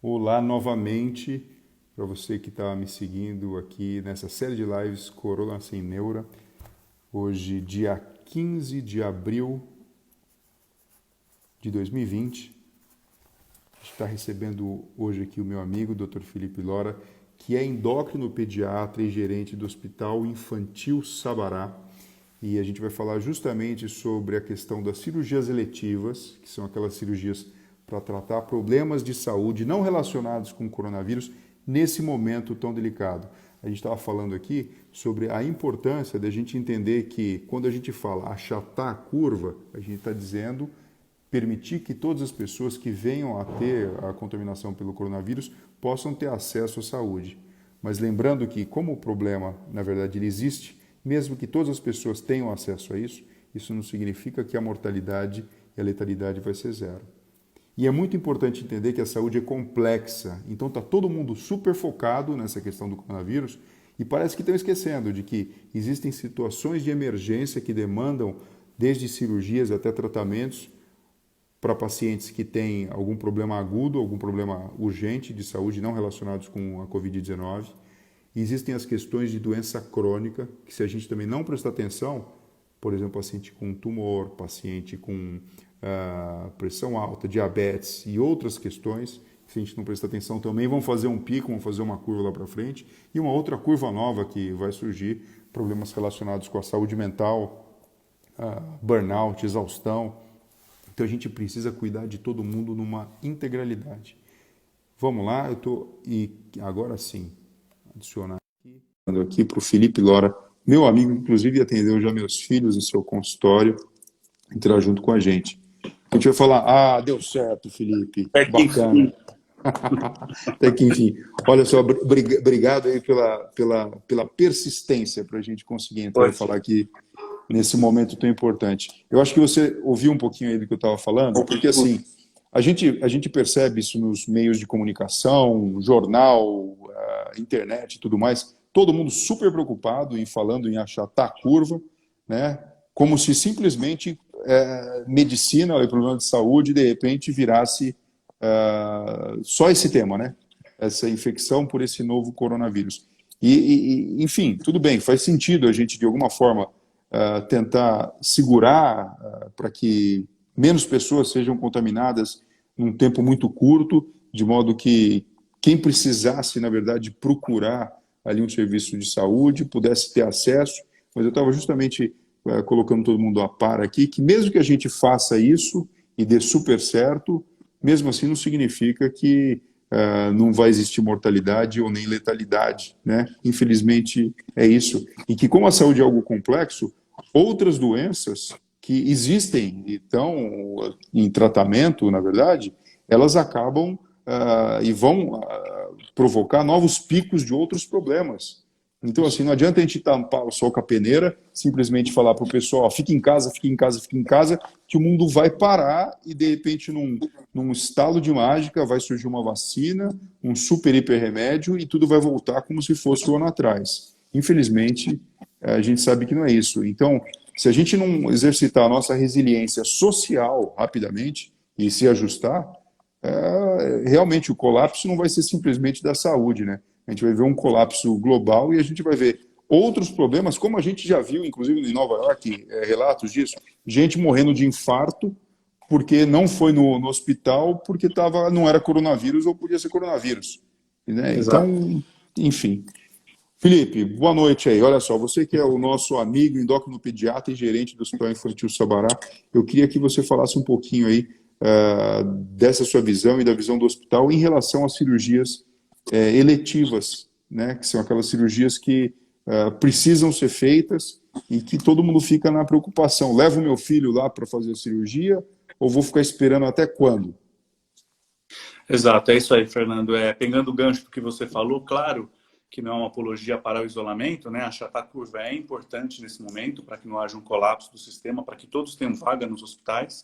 Olá novamente para você que está me seguindo aqui nessa série de lives Corona Sem Neura. Hoje, dia 15 de abril de 2020. A gente está recebendo hoje aqui o meu amigo, Dr. Felipe Lora, que é endócrino pediatra e gerente do Hospital Infantil Sabará. E a gente vai falar justamente sobre a questão das cirurgias eletivas, que são aquelas cirurgias para tratar problemas de saúde não relacionados com o coronavírus nesse momento tão delicado. A gente estava falando aqui sobre a importância da gente entender que quando a gente fala achatar a curva, a gente está dizendo permitir que todas as pessoas que venham a ter a contaminação pelo coronavírus possam ter acesso à saúde. Mas lembrando que, como o problema, na verdade, ele existe, mesmo que todas as pessoas tenham acesso a isso não significa que a mortalidade e a letalidade vai ser zero. E é muito importante entender que a saúde é complexa, então está todo mundo super focado nessa questão do coronavírus e parece que estão esquecendo de que existem situações de emergência que demandam desde cirurgias até tratamentos para pacientes que têm algum problema agudo, algum problema urgente de saúde não relacionados com a Covid-19. Existem as questões de doença crônica, que se a gente também não prestar atenção, por exemplo, paciente com tumor, paciente com pressão alta, diabetes e outras questões, que se a gente não prestar atenção também vão fazer um pico, vão fazer uma curva lá para frente, e uma outra curva nova que vai surgir, problemas relacionados com a saúde mental, burnout, exaustão. Então a gente precisa cuidar de todo mundo numa integralidade. Vamos lá, e agora sim, adicionar aqui para o Felipe Lora, meu amigo, inclusive atendeu já meus filhos no seu consultório, entrar junto com a gente. A gente vai falar, deu certo, Felipe, bacana. Até que enfim. Olha só, obrigado aí pela persistência para a gente conseguir entrar e falar aqui nesse momento tão importante. Eu acho que você ouviu um pouquinho aí do que eu estava falando, porque assim, a gente percebe isso nos meios de comunicação, jornal, internet e tudo mais, todo mundo super preocupado e falando em achatar a curva, né? Como se simplesmente medicina e problema de saúde de repente virasse só esse tema, né? Essa infecção por esse novo coronavírus. Enfim, tudo bem, faz sentido a gente de alguma forma tentar segurar para que menos pessoas sejam contaminadas num tempo muito curto, de modo que quem precisasse, na verdade, procurar ali um serviço de saúde pudesse ter acesso. Mas eu estava justamente colocando todo mundo a par aqui, que mesmo que a gente faça isso e dê super certo, mesmo assim não significa que não vai existir mortalidade ou nem letalidade, né? Infelizmente é isso. E que como a saúde é algo complexo, outras doenças que existem e estão em tratamento, na verdade, elas acabam e vão provocar novos picos de outros problemas. Então, assim, não adianta a gente tampar o sol com a peneira, simplesmente falar para o pessoal, fique em casa, fique em casa, fique em casa, que o mundo vai parar e, de repente, num estalo de mágica, vai surgir uma vacina, um super hiper remédio e tudo vai voltar como se fosse o ano atrás. Infelizmente, a gente sabe que não é isso. Então, se a gente não exercitar a nossa resiliência social rapidamente e se ajustar, realmente o colapso não vai ser simplesmente da saúde, né? A gente vai ver um colapso global e a gente vai ver outros problemas, como a gente já viu, inclusive em Nova York, relatos disso, gente morrendo de infarto porque não foi no hospital porque não era coronavírus ou podia ser coronavírus. Né? Então, enfim. Felipe, boa noite aí. Olha só, você que é o nosso amigo endócrino pediatra e gerente do Hospital Infantil Sabará, eu queria que você falasse um pouquinho aí dessa sua visão e da visão do hospital em relação às cirurgias eletivas, né, que são aquelas cirurgias que precisam ser feitas e que todo mundo fica na preocupação. Levo meu filho lá para fazer a cirurgia ou vou ficar esperando até quando? Exato, é isso aí, Fernando. Pegando o gancho do que você falou, claro que não é uma apologia para o isolamento, né? Achatar a curva é importante nesse momento para que não haja um colapso do sistema, para que todos tenham vaga nos hospitais,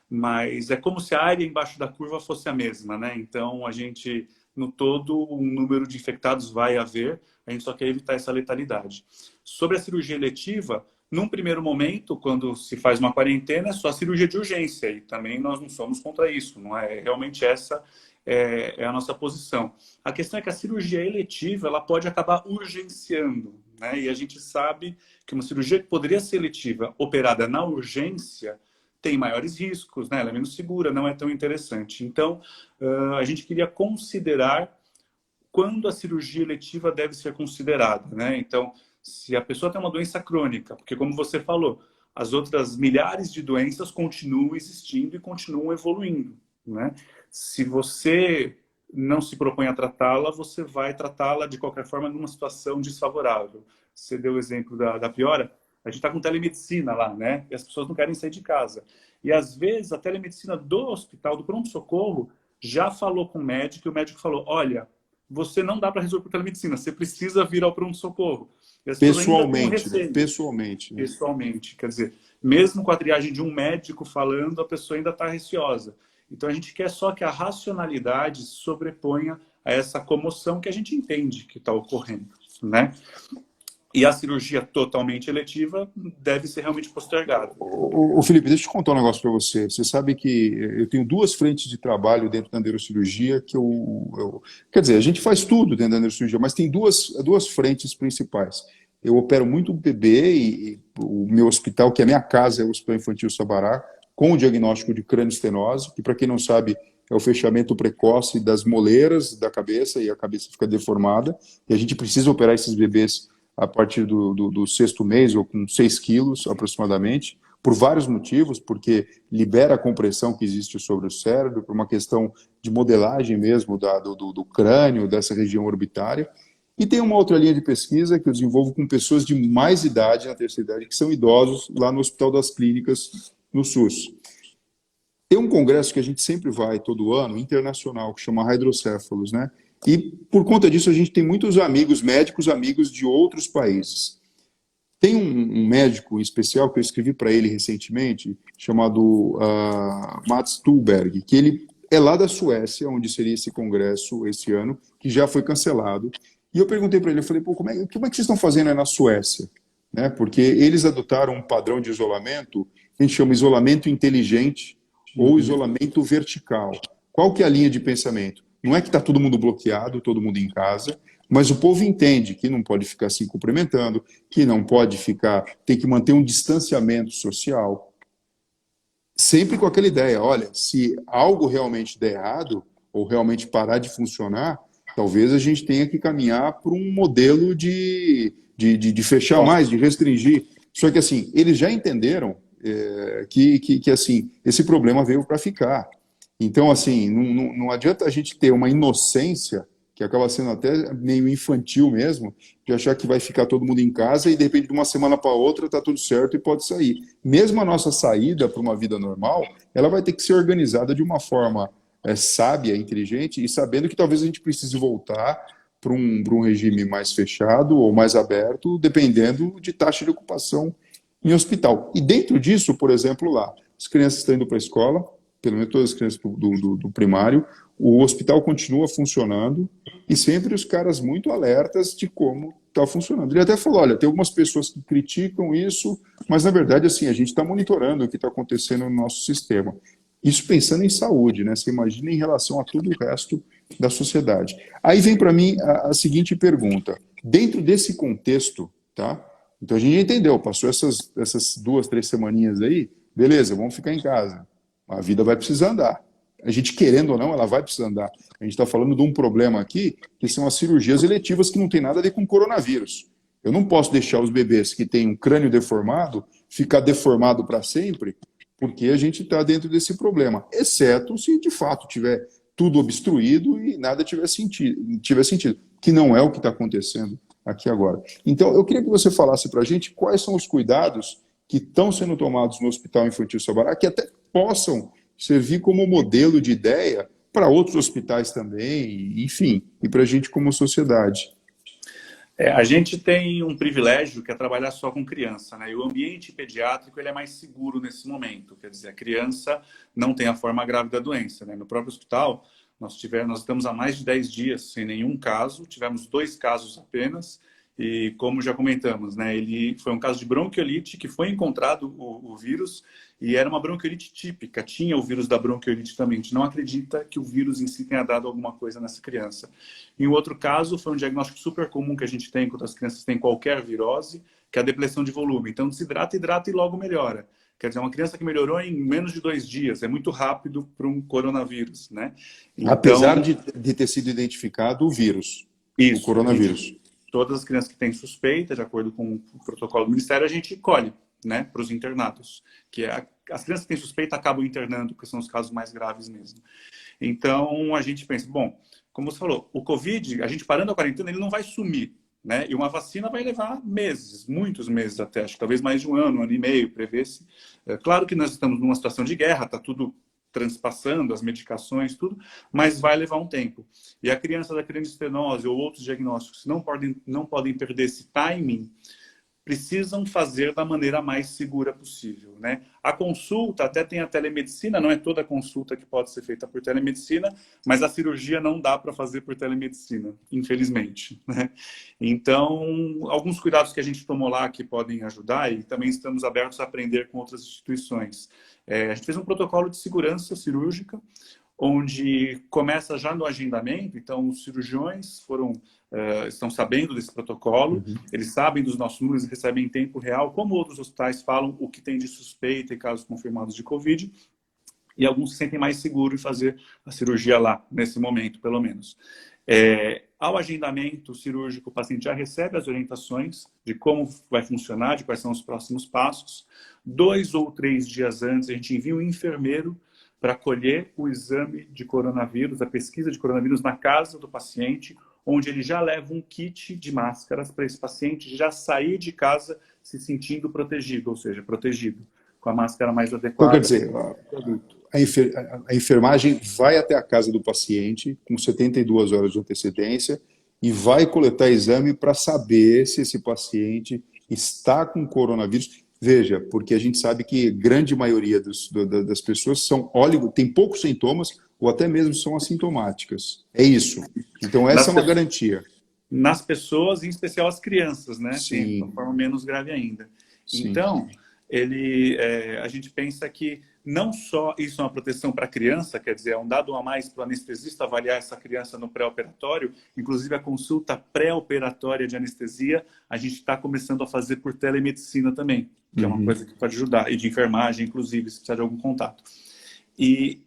mas é como se a área embaixo da curva fosse a mesma, né? Então, a gente, no todo, um número de infectados vai haver, a gente só quer evitar essa letalidade. Sobre a cirurgia eletiva, num primeiro momento, quando se faz uma quarentena, é só cirurgia de urgência, e também nós não somos contra isso, não é? Realmente essa é a nossa posição. A questão é que a cirurgia eletiva ela pode acabar urgenciando, né? E a gente sabe que uma cirurgia que poderia ser eletiva, operada na urgência, tem maiores riscos, né? Ela é menos segura, não é tão interessante. Então, a gente queria considerar quando a cirurgia eletiva deve ser considerada, né? Então, se a pessoa tem uma doença crônica, porque como você falou, as outras milhares de doenças continuam existindo e continuam evoluindo, né? Se você não se propõe a tratá-la, você vai tratá-la de qualquer forma numa situação desfavorável. Você deu o exemplo da piora, a gente está com telemedicina lá, né? E as pessoas não querem sair de casa. E às vezes a telemedicina do hospital, do pronto-socorro, já falou com o médico e o médico falou, olha, você não dá para resolver por telemedicina, você precisa vir ao pronto-socorro. E as pessoas ainda com Pessoalmente, né? receio. Pessoalmente, né? Pessoalmente. Quer dizer, mesmo com a triagem de um médico falando, a pessoa ainda está receosa. Então a gente quer só que a racionalidade sobreponha a essa comoção que a gente entende que está ocorrendo, né? E a cirurgia totalmente eletiva deve ser realmente postergada. Felipe, deixa eu contar um negócio para você. Você sabe que eu tenho duas frentes de trabalho dentro da neurocirurgia quer dizer, a gente faz tudo dentro da neurocirurgia, mas tem duas frentes principais. Eu opero muito bebê e o meu hospital, que é a minha casa, é o Hospital Infantil Sabará, com o diagnóstico de crânioestenose, que para quem não sabe é o fechamento precoce das moleiras da cabeça e a cabeça fica deformada. E a gente precisa operar esses bebês a partir do sexto mês, ou com 6 quilos aproximadamente, por vários motivos, porque libera a compressão que existe sobre o cérebro, por uma questão de modelagem mesmo do crânio, dessa região orbitária. E tem uma outra linha de pesquisa que eu desenvolvo com pessoas de mais idade, na terceira idade, que são idosos, lá no Hospital das Clínicas, no SUS. Tem um congresso que a gente sempre vai, todo ano, internacional, que chama Hydrocéfalos, né? E por conta disso a gente tem muitos amigos, médicos amigos de outros países. Tem um médico especial que eu escrevi para ele recentemente, chamado Mats Stuhlberg, que ele é lá da Suécia, onde seria esse congresso esse ano, que já foi cancelado. E eu perguntei para ele, eu falei, pô, como é que vocês estão fazendo aí na Suécia? Né? Porque eles adotaram um padrão de isolamento, que a gente chama isolamento inteligente ou isolamento vertical. Qual que é a linha de pensamento? Não é que está todo mundo bloqueado, todo mundo em casa, mas o povo entende que não pode ficar se cumprimentando, que não pode ficar, tem que manter um distanciamento social. Sempre com aquela ideia, olha, se algo realmente der errado, ou realmente parar de funcionar, talvez a gente tenha que caminhar para um modelo de fechar mais, de restringir. Só que assim, eles já entenderam que assim, esse problema veio para ficar. Então, assim, não adianta a gente ter uma inocência, que acaba sendo até meio infantil mesmo, de achar que vai ficar todo mundo em casa e, de repente, de uma semana para outra, está tudo certo e pode sair. Mesmo a nossa saída para uma vida normal, ela vai ter que ser organizada de uma forma sábia, inteligente, e sabendo que talvez a gente precise voltar para um regime mais fechado ou mais aberto, dependendo de taxa de ocupação em hospital. E dentro disso, por exemplo, lá, as crianças estão indo para a escola, pelo menos todas as crianças do primário, o hospital continua funcionando e sempre os caras muito alertas de como está funcionando. Ele até falou, olha, tem algumas pessoas que criticam isso, mas na verdade assim, a gente está monitorando o que está acontecendo no nosso sistema. Isso pensando em saúde, né? Você imagina em relação a todo o resto da sociedade. Aí vem para mim a seguinte pergunta. Dentro desse contexto, tá? Então a gente entendeu, passou essas 2, 3 semaninhas aí, beleza, vamos ficar em casa. A vida vai precisar andar. A gente, querendo ou não, ela vai precisar andar. A gente está falando de um problema aqui, que são as cirurgias eletivas que não tem nada a ver com coronavírus. Eu não posso deixar os bebês que têm um crânio deformado ficar deformado para sempre, porque a gente está dentro desse problema. Exceto se, de fato, tiver tudo obstruído e nada tiver sentido, que não é o que está acontecendo aqui agora. Então, eu queria que você falasse para a gente quais são os cuidados que estão sendo tomados no Hospital Infantil Sabará, que até possam servir como modelo de ideia para outros hospitais também, enfim, e para a gente como sociedade. A gente tem um privilégio que é trabalhar só com criança, né? E o ambiente pediátrico ele é mais seguro nesse momento. Quer dizer, a criança não tem a forma grave da doença, né? No próprio hospital, nós estamos há mais de 10 dias sem nenhum caso, tivemos 2 casos apenas, e como já comentamos, né, ele foi um caso de bronquiolite que foi encontrado o vírus e era uma bronquiolite típica, tinha o vírus da bronquiolite também. A gente não acredita que o vírus em si tenha dado alguma coisa nessa criança. Em outro caso, foi um diagnóstico super comum que a gente tem quando as crianças têm qualquer virose, que é a depressão de volume. Então, desidrata, hidrata e logo melhora. Quer dizer, uma criança que melhorou em menos de 2 dias. É muito rápido para um coronavírus, né? Apesar Então, de ter sido identificado o vírus, o isso. coronavírus. Todas as crianças que têm suspeita, de acordo com o protocolo do Ministério, a gente colhe, né, para os internados. Que é as crianças que têm suspeita acabam internando, porque são os casos mais graves mesmo. Então, a gente pensa, bom, como você falou, o Covid, a gente parando a quarentena, ele não vai sumir, né? E uma vacina vai levar meses, muitos meses até, acho que talvez mais de um ano e meio, prevê-se. É claro que nós estamos numa situação de guerra, está tudo transpassando, as medicações, tudo, mas vai levar um tempo. E a criança da cranistenose ou outros diagnósticos não podem perder esse timing, precisam fazer da maneira mais segura possível, né? A consulta, até tem a telemedicina, não é toda consulta que pode ser feita por telemedicina, mas a cirurgia não dá para fazer por telemedicina, infelizmente, né? Então, alguns cuidados que a gente tomou lá que podem ajudar e também estamos abertos a aprender com outras instituições. A gente fez um protocolo de segurança cirúrgica, onde começa já no agendamento, então os cirurgiões estão sabendo desse protocolo, eles sabem dos nossos números, recebem em tempo real, como outros hospitais falam o que tem de suspeita e casos confirmados de Covid, e alguns se sentem mais seguros em fazer a cirurgia lá, nesse momento, pelo menos. Ao agendamento cirúrgico, o paciente já recebe as orientações de como vai funcionar, de quais são os próximos passos. 2 ou 3 dias antes, a gente envia um enfermeiro para colher o exame de coronavírus, a pesquisa de coronavírus na casa do paciente, onde ele já leva um kit de máscaras para esse paciente já sair de casa se sentindo protegido, ou seja, protegido, com a máscara mais Então, adequada. quer dizer, a enfermagem vai até a casa do paciente com 72 horas de antecedência e vai coletar exame para saber se esse paciente está com coronavírus. Veja, porque a gente sabe que a grande maioria das pessoas tem poucos sintomas ou até mesmo são assintomáticas. É isso. Então, essa é uma garantia. Nas pessoas, em especial as crianças, né? Sim. De uma forma menos grave ainda. Sim. Então, a gente pensa que não só isso é uma proteção para a criança, quer dizer, é um dado a mais para o anestesista avaliar essa criança no pré-operatório, inclusive a consulta pré-operatória de anestesia, a gente está começando a fazer por telemedicina também, que é uma coisa que pode ajudar, e de enfermagem, inclusive, se precisar de algum contato.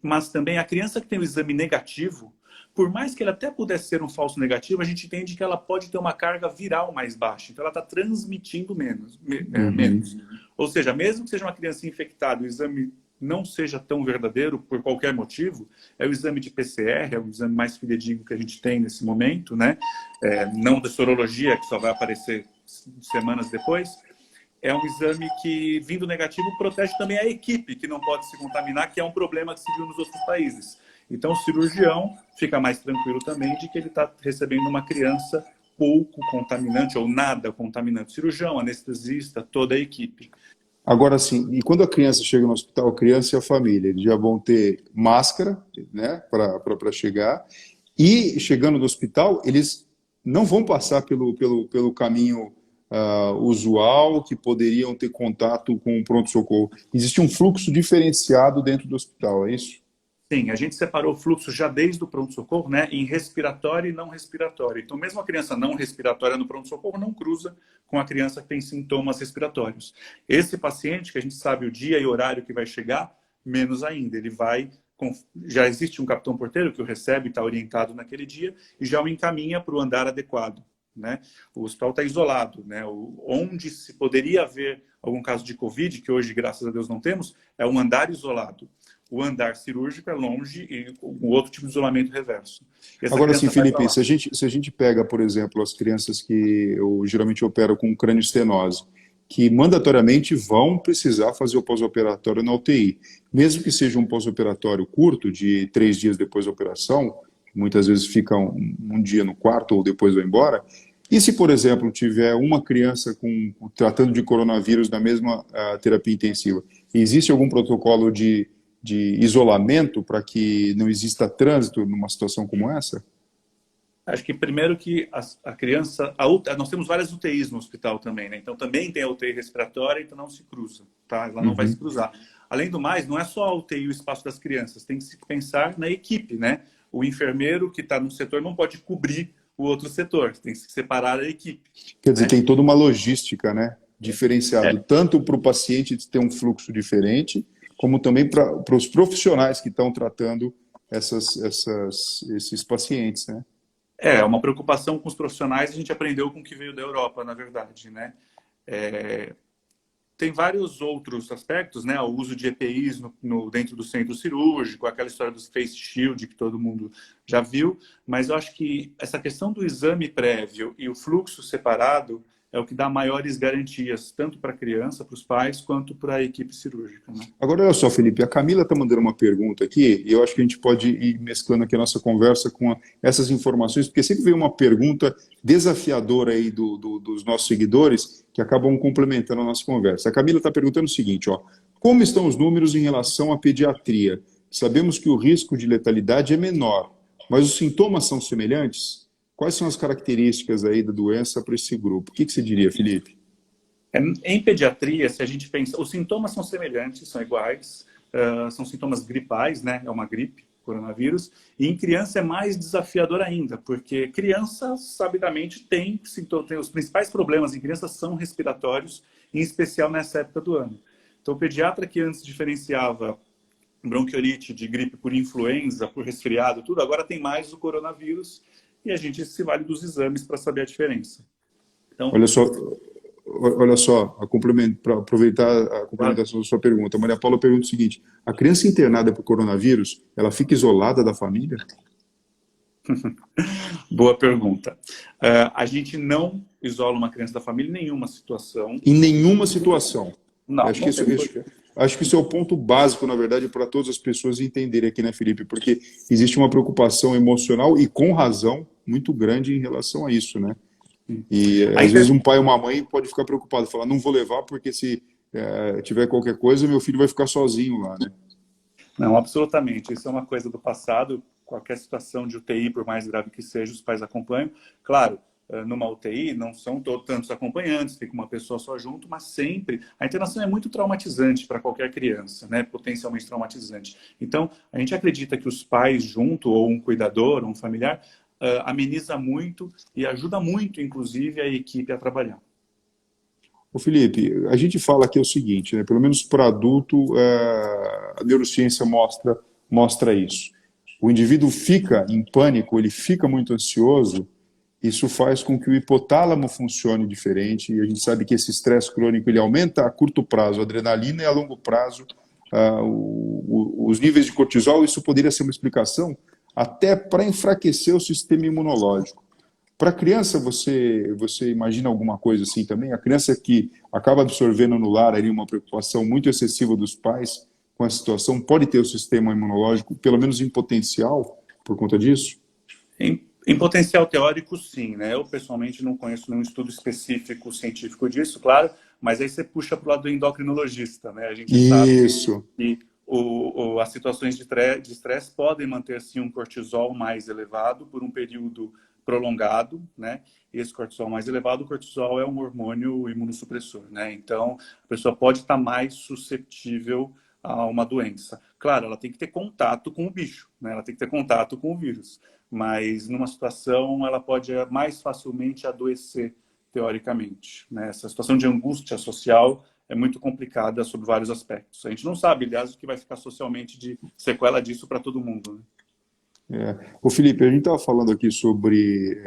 Mas também a criança que tem o exame negativo, por mais que ele até pudesse ser um falso negativo, a gente entende que ela pode ter uma carga viral mais baixa. Então, ela está transmitindo menos. Ou seja, mesmo que seja uma criança infectada, o exame não seja tão verdadeiro por qualquer motivo, é o exame de PCR, é o exame mais fidedigno que a gente tem nesse momento, né? Não da sorologia, que só vai aparecer semanas depois. É um exame que, vindo negativo, protege também a equipe, que não pode se contaminar, que é um problema que se viu nos outros países. Então, o cirurgião fica mais tranquilo também de que ele está recebendo uma criança pouco contaminante ou nada contaminante. Cirurgião, anestesista, toda a equipe. Agora, sim, e quando a criança chega no hospital, a criança e a família, eles já vão ter máscara, né, para chegar, e chegando no hospital, eles não vão passar pelo caminho usual, que poderiam ter contato com o pronto-socorro. Existe um fluxo diferenciado dentro do hospital, é isso? Sim, a gente separou o fluxo já desde o pronto-socorro, né, em respiratório e não respiratório. Então, mesmo a criança não respiratória no pronto-socorro não cruza com a criança que tem sintomas respiratórios. Esse paciente, que a gente sabe o dia e horário que vai chegar, menos ainda. Ele vai... Já existe um capitão porteiro que o recebe, está orientado naquele dia, e já o encaminha para o andar adequado, né? O hospital está isolado, né? Onde se poderia haver algum caso de Covid, que hoje, graças a Deus, não temos, é um andar isolado. O andar cirúrgico é longe e um outro tipo de isolamento reverso. Agora sim, Felipe, se a gente pega, por exemplo, as crianças que eu geralmente opero com cranioestenose, que mandatoriamente vão precisar fazer o pós-operatório na UTI, mesmo que seja um pós-operatório curto, de 3 dias depois da operação, muitas vezes fica um dia no quarto ou depois vai embora. E se, por exemplo, tiver uma criança tratando de coronavírus na mesma terapia intensiva, existe algum protocolo de isolamento para que não exista trânsito numa situação como essa? Acho que primeiro que a criança... nós temos várias UTIs no hospital também, né? Então também tem a UTI respiratória, então não se cruza, tá? Ela não vai se Uhum. cruzar. Além do mais, não é só a UTI o espaço das crianças, tem que se pensar na equipe, né? O enfermeiro que está no setor não pode cobrir o outro setor, tem que se separar a equipe, Quer dizer, né? tem toda uma logística, né? Diferenciado, É, tanto para o paciente ter um fluxo diferente, como também para os profissionais que estão tratando esses pacientes, né? uma preocupação com os profissionais, a gente aprendeu com o que veio da Europa, na verdade, né? Tem vários outros aspectos, né? O uso de EPIs dentro do centro cirúrgico, aquela história dos face shield que todo mundo já viu, mas eu acho que essa questão do exame prévio e o fluxo separado é o que dá maiores garantias, tanto para a criança, para os pais, quanto para a equipe cirúrgica, né? Agora, olha só, Felipe, a Camila está mandando uma pergunta aqui, e eu acho que a gente pode ir mesclando aqui a nossa conversa com essas informações, porque sempre vem uma pergunta desafiadora aí dos nossos seguidores, que acabam complementando a nossa conversa. A Camila está perguntando o seguinte, ó, como estão os números em relação à pediatria? Sabemos que o risco de letalidade é menor, mas os sintomas são semelhantes? Quais são as características aí da doença para esse grupo? O que você diria, Felipe? Em pediatria, se a gente pensa, os sintomas são semelhantes, são iguais, são sintomas gripais, né? É uma gripe, coronavírus. E em criança é mais desafiador ainda, porque criança, sabidamente, tem os principais problemas em criança são respiratórios, em especial nessa época do ano. Então, o pediatra que antes diferenciava bronquiolite de gripe por influenza, por resfriado, tudo, agora tem mais o coronavírus e a gente se vale dos exames para saber a diferença. Então, Olha só, para aproveitar a claro. complementação da sua pergunta, a Maria Paula pergunta o seguinte: a criança internada por coronavírus, ela fica isolada da família? Boa pergunta. A gente não isola uma criança da família em nenhuma situação. Em nenhuma situação. Não, Acho que não tem porquê. isso é o ponto básico, na verdade, para todas as pessoas entenderem aqui, né, Felipe? Porque existe uma preocupação emocional, e com razão, muito grande em relação a isso, né? E A às vezes inter... um pai ou uma mãe pode ficar preocupado, falar, não vou levar porque se tiver qualquer coisa, meu filho vai ficar sozinho lá, né? Não, absolutamente. Isso é uma coisa do passado. Qualquer situação de UTI, por mais grave que seja, os pais acompanham. Claro, numa UTI não são tantos acompanhantes, fica uma pessoa só junto, mas sempre a internação é muito traumatizante para qualquer criança, né? Potencialmente traumatizante. Então, a gente acredita que os pais junto, ou um cuidador, ou um familiar, ameniza muito e ajuda muito, inclusive, a equipe a trabalhar. Ô Felipe, a gente fala aqui o seguinte, né? Pelo menos para adulto, a neurociência mostra isso. O indivíduo fica em pânico, ele fica muito ansioso. Isso faz com que o hipotálamo funcione diferente, e a gente sabe que esse estresse crônico ele aumenta a curto prazo a adrenalina e a longo prazo os níveis de cortisol. Isso poderia ser uma explicação até para enfraquecer o sistema imunológico. Para a criança, você imagina alguma coisa assim também? A criança que acaba absorvendo no lar ali uma preocupação muito excessiva dos pais com a situação, pode ter o sistema imunológico, pelo menos em potencial, por conta disso? Em potencial teórico, sim, né? Eu, pessoalmente, não conheço nenhum estudo específico científico disso, claro, mas aí você puxa para o lado do endocrinologista, né? A gente sabe Isso. que as situações de estresse podem manter, sim, um cortisol mais elevado por um período prolongado, né? E esse cortisol mais elevado, o cortisol é um hormônio imunossupressor, né? Então, a pessoa pode estar mais suscetível a uma doença. Claro, ela tem que ter contato com o bicho, né? Ela tem que ter contato com o vírus, mas numa situação ela pode mais facilmente adoecer, teoricamente, né? Essa situação de angústia social é muito complicada sobre vários aspectos. A gente não sabe, aliás, o que vai ficar socialmente de sequela disso para todo mundo, né? Ô Felipe, a gente estava falando aqui sobre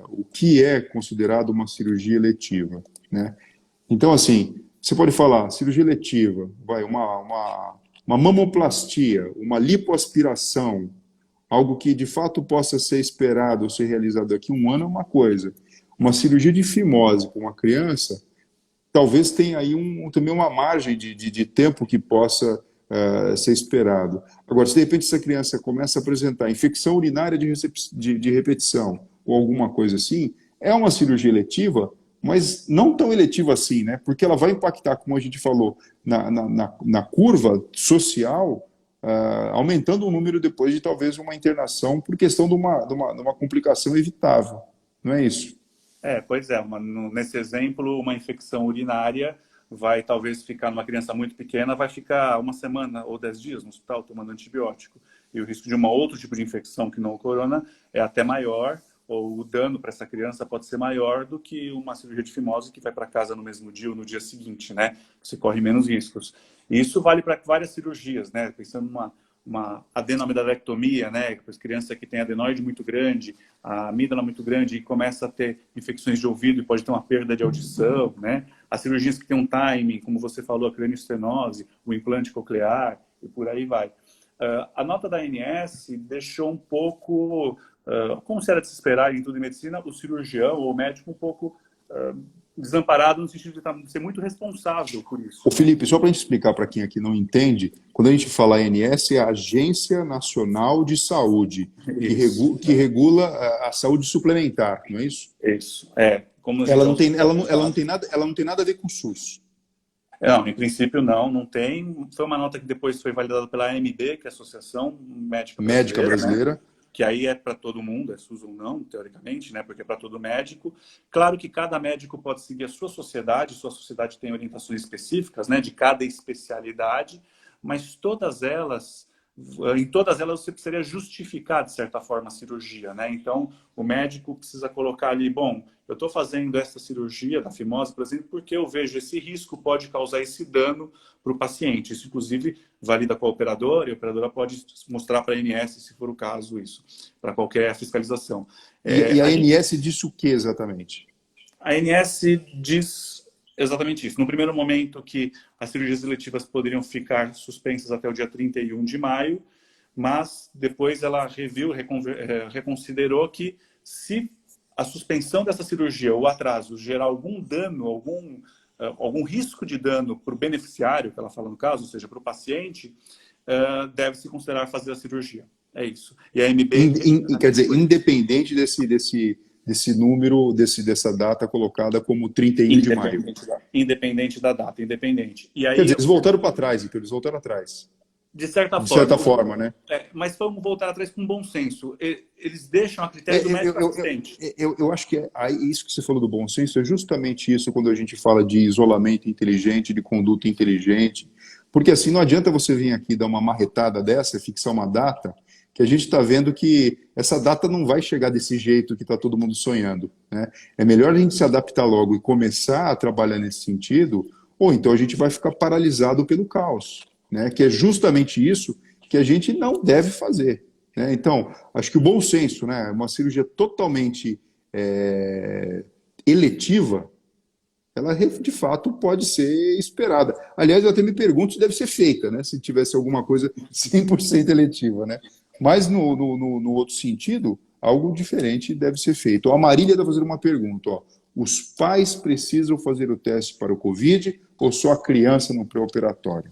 o que é considerado uma cirurgia eletiva, né? Então, assim, você pode falar, cirurgia eletiva, uma mamoplastia, uma lipoaspiração, algo que de fato possa ser esperado ou ser realizado daqui a um ano é uma coisa. Uma cirurgia de fimose com uma criança, talvez tenha aí também uma margem de tempo que possa ser esperado. Agora, se de repente essa criança começa a apresentar infecção urinária de repetição ou alguma coisa assim, é uma cirurgia eletiva, mas não tão eletiva assim, né? Porque ela vai impactar, como a gente falou, na curva social aumentando o número depois de talvez uma internação por questão de uma complicação evitável. Não é isso? Pois é, nesse exemplo, uma infecção urinária vai talvez ficar numa criança muito pequena, vai ficar uma semana ou 10 dias no hospital tomando antibiótico. E o risco de um outro tipo de infecção que não o corona é até maior, ou o dano para essa criança pode ser maior do que uma cirurgia de fimose que vai para casa no mesmo dia ou no dia seguinte, né? Você corre menos riscos. E isso vale para várias cirurgias, né? Pensando numa adenomidalectomia, né? Criança que tem adenoide muito grande, a amígdala muito grande e começa a ter infecções de ouvido e pode ter uma perda de audição, né? As cirurgias que têm um timing, como você falou, a cranioestenose, o implante coclear e por aí vai. A nota da ANS deixou um pouco, como se era de se esperar em tudo em medicina, o cirurgião ou o médico um pouco desamparado no sentido de ser muito responsável por isso. Ô Felipe, só para a gente explicar para quem aqui não entende, quando a gente fala ANS, é a Agência Nacional de Saúde, que regula a saúde suplementar, não é isso? Isso, como ela não tem nada a ver com o SUS. Não, em princípio não tem. Foi uma nota que depois foi validada pela AMB, que é a Associação Médica Brasileira. Né? Que aí é para todo mundo, é SUS ou não, teoricamente, né? Porque é para todo médico. Claro que cada médico pode seguir a sua sociedade tem orientações específicas, né? De cada especialidade, mas em todas elas você precisaria justificar, de certa forma, a cirurgia, né? Então, o médico precisa colocar ali, bom, eu estou fazendo essa cirurgia da fimose, por exemplo, porque eu vejo esse risco pode causar esse dano para o paciente. Isso, inclusive, valida com a operadora, e a operadora pode mostrar para a ANS, se for o caso, isso, para qualquer fiscalização. E a ANS diz o que exatamente? A ANS diz exatamente isso. No primeiro momento que as cirurgias eletivas poderiam ficar suspensas até o dia 31 de maio, mas depois ela reconsiderou que se a suspensão dessa cirurgia ou atraso gerar algum dano, algum risco de dano para o beneficiário, que ela fala no caso, ou seja, para o paciente, deve-se considerar fazer a cirurgia. É isso. E a AMB... Quer dizer, independente desse número, dessa data colocada como 31 de maio. Independente da data, independente. E aí, quer dizer, eles voltaram para trás, então, eles voltaram atrás. De certa forma, né? Mas vamos voltar atrás com bom senso. Eles deixam a critério do médico assistente. Eu acho que isso que você falou do bom senso é justamente isso quando a gente fala de isolamento inteligente, de conduta inteligente. Porque assim, não adianta você vir aqui dar uma marretada dessa, fixar uma data, que a gente está vendo que essa data não vai chegar desse jeito que está todo mundo sonhando, né? É melhor a gente se adaptar logo e começar a trabalhar nesse sentido, ou então a gente vai ficar paralisado pelo caos, né? Que é justamente isso que a gente não deve fazer, né? Então, acho que o bom senso, né? Uma cirurgia totalmente eletiva, ela de fato pode ser esperada. Aliás, eu até me pergunto se deve ser feita, né? Se tivesse alguma coisa 100% eletiva, né? Mas no outro sentido, algo diferente deve ser feito. A Marília está fazendo uma pergunta. Os pais precisam fazer o teste para o Covid ou só a criança no pré-operatório?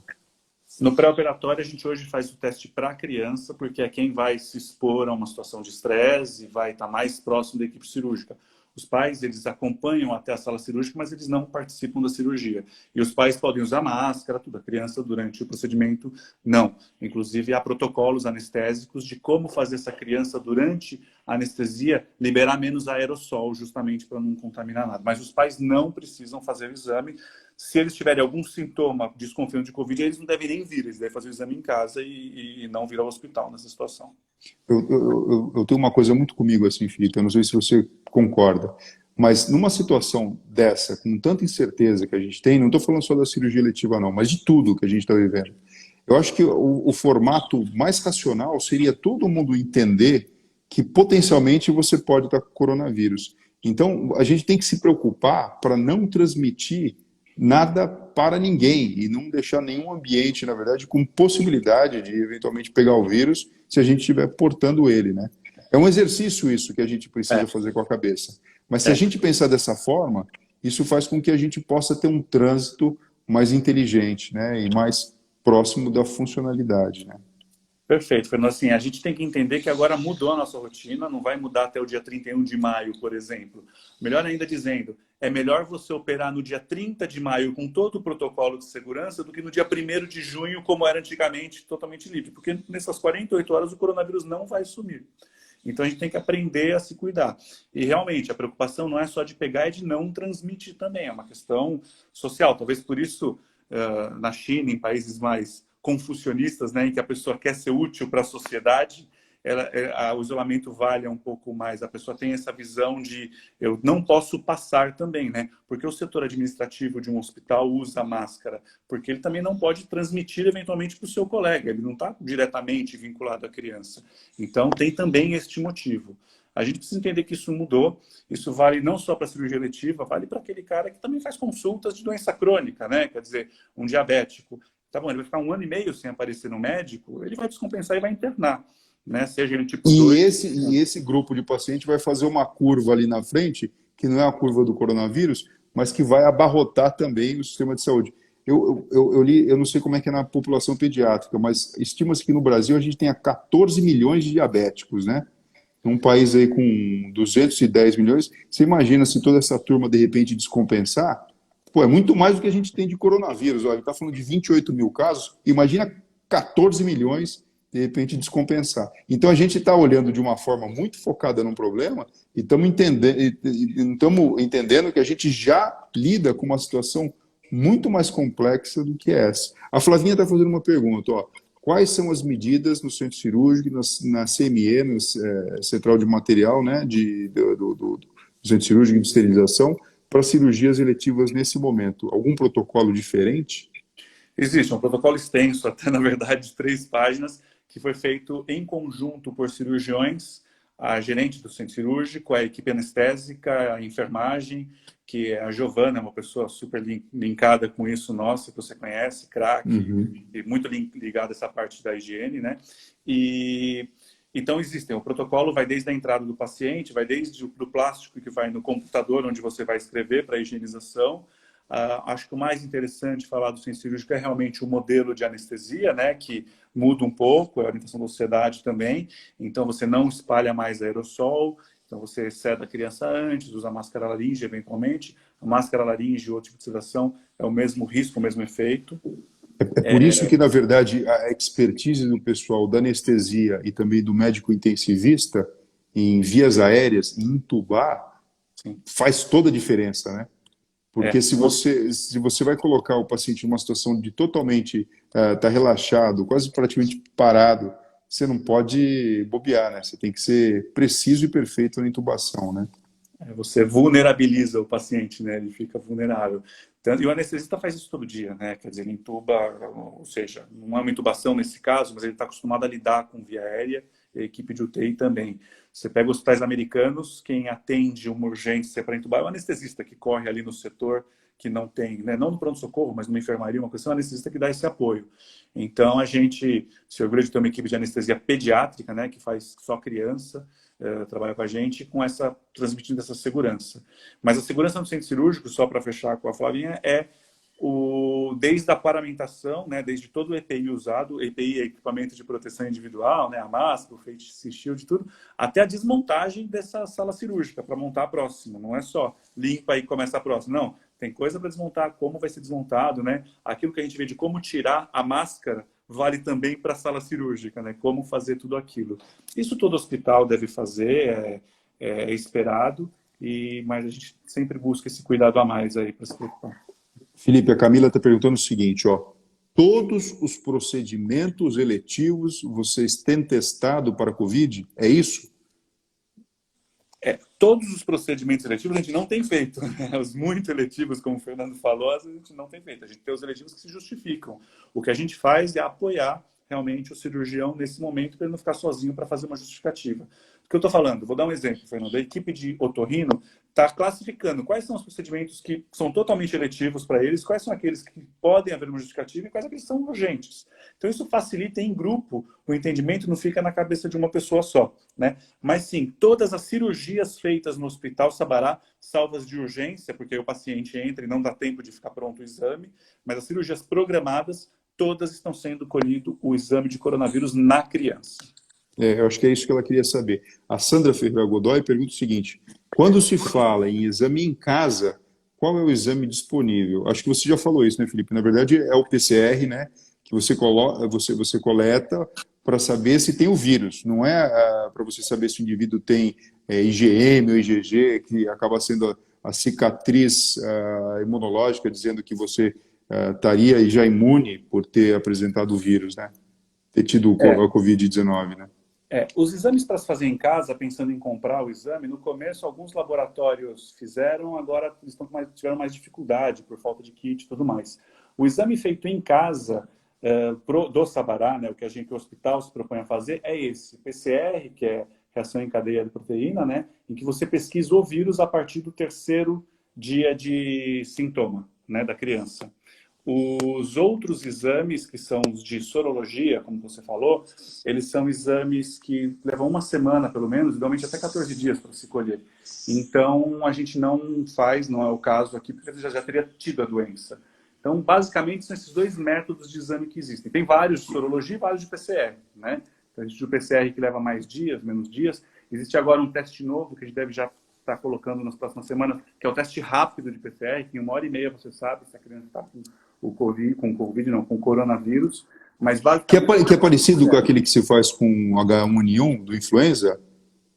No pré-operatório, a gente hoje faz o teste para a criança, porque é quem vai se expor a uma situação de estresse e vai estar mais próximo da equipe cirúrgica. Os pais, eles acompanham até a sala cirúrgica, mas eles não participam da cirurgia. E os pais podem usar máscara, tudo. A criança, durante o procedimento, não. Inclusive, há protocolos anestésicos de como fazer essa criança, durante a anestesia, liberar menos aerossol, justamente para não contaminar nada. Mas os pais não precisam fazer o exame. Se eles tiverem algum sintoma desconfiando de Covid, eles não devem nem vir. Eles devem fazer o exame em casa e não vir ao hospital nessa situação. Eu tenho uma coisa muito comigo assim, Felipe, eu não sei se você concorda, mas numa situação dessa, com tanta incerteza que a gente tem, não estou falando só da cirurgia eletiva não, mas de tudo que a gente está vivendo, eu acho que o formato mais racional seria todo mundo entender que potencialmente você pode estar com coronavírus. Então, a gente tem que se preocupar para não transmitir nada para ninguém e não deixar nenhum ambiente, na verdade, com possibilidade de eventualmente pegar o vírus se a gente estiver portando ele, né? É um exercício isso que a gente precisa fazer com a cabeça. Mas se a gente pensar dessa forma, isso faz com que a gente possa ter um trânsito mais inteligente, né? E mais próximo da funcionalidade, né? Perfeito, Fernando. Assim, a gente tem que entender que agora mudou a nossa rotina, não vai mudar até o dia 31 de maio, por exemplo. Melhor ainda dizendo, é melhor você operar no dia 30 de maio com todo o protocolo de segurança do que no dia 1º de junho, como era antigamente, totalmente livre. Porque nessas 48 horas o coronavírus não vai sumir. Então a gente tem que aprender a se cuidar. E realmente, a preocupação não é só de pegar, é de não transmitir também. É uma questão social. Talvez por isso, na China, em países mais confucionistas, né, em que a pessoa quer ser útil para a sociedade, o isolamento vale um pouco mais. A pessoa tem essa visão de eu não posso passar também, né? Porque o setor administrativo de um hospital usa máscara, porque ele também não pode transmitir eventualmente para o seu colega, ele não está diretamente vinculado à criança. Então, tem também este motivo. A gente precisa entender que isso mudou, isso vale não só para a cirurgia eletiva, vale para aquele cara que também faz consultas de doença crônica, né? Quer dizer, um diabético. Tá bom, ele vai ficar 1 ano e meio sem aparecer no médico, ele vai descompensar e vai internar. Né? Seja ele tipo 2. E esse grupo de paciente vai fazer uma curva ali na frente, que não é a curva do coronavírus, mas que vai abarrotar também o sistema de saúde. Eu li, eu não sei como é que é na população pediátrica, mas estima-se que no Brasil a gente tenha 14 milhões de diabéticos, né? Um país aí com 210 milhões, você imagina se toda essa turma de repente descompensar? Pô, é muito mais do que a gente tem de coronavírus. Olha, está falando de 28 mil casos, imagina 14 milhões de repente descompensar. Então a gente está olhando de uma forma muito focada num problema e estamos entendendo que a gente já lida com uma situação muito mais complexa do que essa. A Flavinha está fazendo uma pergunta, ó. Quais são as medidas no centro cirúrgico, na CME, Central de Material, né, do centro cirúrgico de esterilização, para cirurgias eletivas nesse momento? Algum protocolo diferente? Existe um protocolo extenso, até na verdade de 3 páginas, que foi feito em conjunto por cirurgiões, a gerente do centro cirúrgico, a equipe anestésica, a enfermagem, que é a Giovana, é uma pessoa super linkada com isso, nossa, que você conhece, craque, e muito ligada a essa parte da higiene, né? E então existem, o protocolo vai desde a entrada do paciente, vai desde o plástico que vai no computador, onde você vai escrever para a higienização. Acho que o mais interessante falar do centro cirúrgico é realmente o modelo de anestesia, né, que muda um pouco, a orientação da sociedade também. Então, você não espalha mais aerossol, então você ceda a criança antes, usa máscara laríngea eventualmente. A máscara laríngea e outro tipo de sedação é o mesmo risco, o mesmo efeito. É por isso que, na verdade, a expertise do pessoal da anestesia e também do médico intensivista em vias aéreas, em intubar, Sim. faz toda a diferença, né? Porque se você vai colocar o paciente em uma situação de totalmente tá relaxado, quase praticamente parado, você não pode bobear, né? Você tem que ser preciso e perfeito na intubação, né? Você vulnerabiliza o paciente, né? Ele fica vulnerável. E o anestesista faz isso todo dia, né? Quer dizer, ele intuba, ou seja, não é uma intubação nesse caso, mas ele está acostumado a lidar com via aérea e a equipe de UTI também. Você pega hospitais americanos, quem atende uma urgência para intubar é o anestesista que corre ali no setor que não tem, né? Não no pronto-socorro, mas numa enfermaria, uma coisa, é o anestesista que dá esse apoio. Então, a gente se orgulha de ter uma equipe de anestesia pediátrica, né? Que faz só criança, trabalha com a gente, transmitindo essa segurança. Mas a segurança no centro cirúrgico, só para fechar com a Flavinha, é desde a paramentação, né, desde todo o EPI usado, EPI é equipamento de proteção individual, né, a máscara, o face shield, tudo, até a desmontagem dessa sala cirúrgica para montar a próxima. Não é só limpa e começa a próxima. Não, tem coisa para desmontar, como vai ser desmontado, né? Aquilo que a gente vê de como tirar a máscara vale também para a sala cirúrgica, né? Como fazer tudo aquilo. Isso todo hospital deve fazer, é esperado, mas a gente sempre busca esse cuidado a mais aí para se preocupar. Felipe, a Camila está perguntando o seguinte, ó. Todos os procedimentos eletivos vocês têm testado para a Covid? É isso? Todos os procedimentos eletivos a gente não tem feito. Né? Os muito eletivos, como o Fernando falou, a gente não tem feito. A gente tem os eletivos que se justificam. O que a gente faz é apoiar realmente o cirurgião nesse momento para ele não ficar sozinho para fazer uma justificativa. O que eu estou falando? Vou dar um exemplo, Fernando. A equipe de otorrino está classificando quais são os procedimentos que são totalmente eletivos para eles, quais são aqueles que podem haver uma justificativa e quais aqueles que são urgentes. Então, isso facilita em grupo, o entendimento não fica na cabeça de uma pessoa só. Né? Mas sim, todas as cirurgias feitas no Hospital Sabará, salvas de urgência, porque o paciente entra e não dá tempo de ficar pronto o exame, mas as cirurgias programadas todas estão sendo colhido o exame de coronavírus na criança. Eu acho que é isso que ela queria saber. A Sandra Ferreira Godoy pergunta o seguinte: quando se fala em exame em casa, qual é o exame disponível? Acho que você já falou isso, né, Felipe? Na verdade, é o PCR, né? Que você coloca, você coleta para saber se tem o vírus. Não é para você saber se o indivíduo tem IgM ou IgG, que acaba sendo a cicatriz imunológica, dizendo que você estaria já imune por ter apresentado o vírus, né? Ter tido a Covid-19, né? Os exames para se fazer em casa, pensando em comprar o exame, no começo alguns laboratórios fizeram, agora eles tiveram mais dificuldade por falta de kit e tudo mais. O exame feito em casa do Sabará, né, o que o hospital se propõe a fazer, é esse, PCR, que é reação em cadeia de proteína, né, em que você pesquisa o vírus a partir do terceiro dia de sintoma, né, da criança. Os outros exames, que são os de sorologia, como você falou, eles são exames que levam uma semana, pelo menos, normalmente até 14 dias para se colher. Então, a gente não faz, não é o caso aqui, porque já teria tido a doença. Então, basicamente, são esses dois métodos de exame que existem. Tem vários de sorologia e vários de PCR, né? Então, existe o PCR que leva mais dias, menos dias. Existe agora um teste novo que a gente deve já estar colocando nas próximas semanas, que é o teste rápido de PCR, que em 1h30 você sabe se a criança está com coronavírus, mas basicamente... Que é parecido com aquele que se faz com H1N1 do influenza?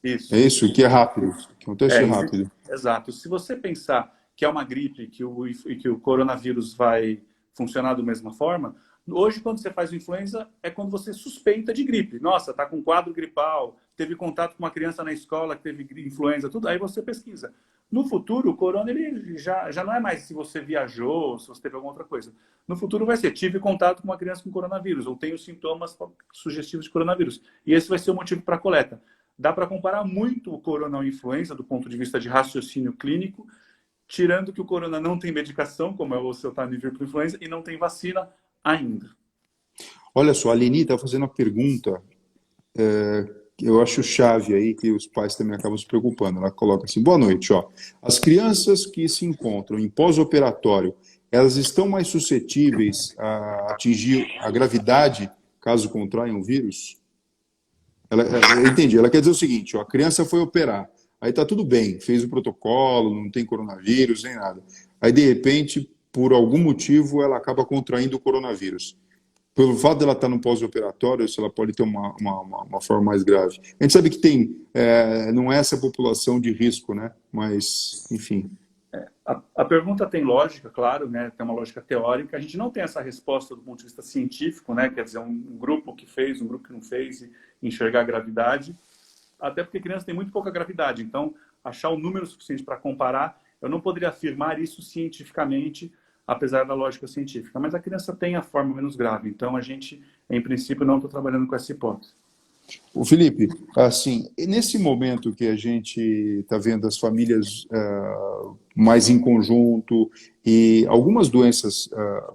É Isso. isso, que é rápido, que é um teste rápido. Exato. Se você pensar que é uma gripe e que o coronavírus vai funcionar da mesma forma, hoje, quando você faz o influenza, é quando você suspeita de gripe. Nossa, está com quadro gripal, teve contato com uma criança na escola que teve influenza, tudo, aí você pesquisa. No futuro, o corona ele já não é mais se você viajou, se você teve alguma outra coisa. No futuro vai ser, tive contato com uma criança com coronavírus, ou tenho sintomas sugestivos de coronavírus. E esse vai ser o motivo para a coleta. Dá para comparar muito o corona ao influenza do ponto de vista de raciocínio clínico, tirando que o corona não tem medicação, como é o oseltamivir para influenza, e não tem vacina ainda. Olha só, a Leni está fazendo uma pergunta que eu acho chave aí, que os pais também acabam se preocupando. Ela coloca assim: boa noite, ó. As crianças que se encontram em pós-operatório, elas estão mais suscetíveis a atingir a gravidade caso contraiam o vírus? Eu entendi. Ela quer dizer o seguinte: ó, a criança foi operar, aí tá tudo bem, fez o protocolo, não tem coronavírus nem nada. Aí, de repente, por algum motivo, ela acaba contraindo o coronavírus. Pelo fato dela estar no pós-operatório, se ela pode ter uma forma mais grave. A gente sabe que não é essa população de risco, né? Mas, enfim. A pergunta tem lógica, claro, né? Tem uma lógica teórica. A gente não tem essa resposta do ponto de vista científico, né? Quer dizer, um grupo que fez, um grupo que não fez, e enxergar a gravidade. Até porque criança tem muito pouca gravidade. Então, achar o número suficiente para comparar, eu não poderia afirmar isso cientificamente, apesar da lógica científica. Mas a criança tem a forma menos grave. Então, a gente, em princípio, não está trabalhando com essa hipótese. O Felipe, assim, nesse momento que a gente está vendo as famílias mais em conjunto e algumas doenças,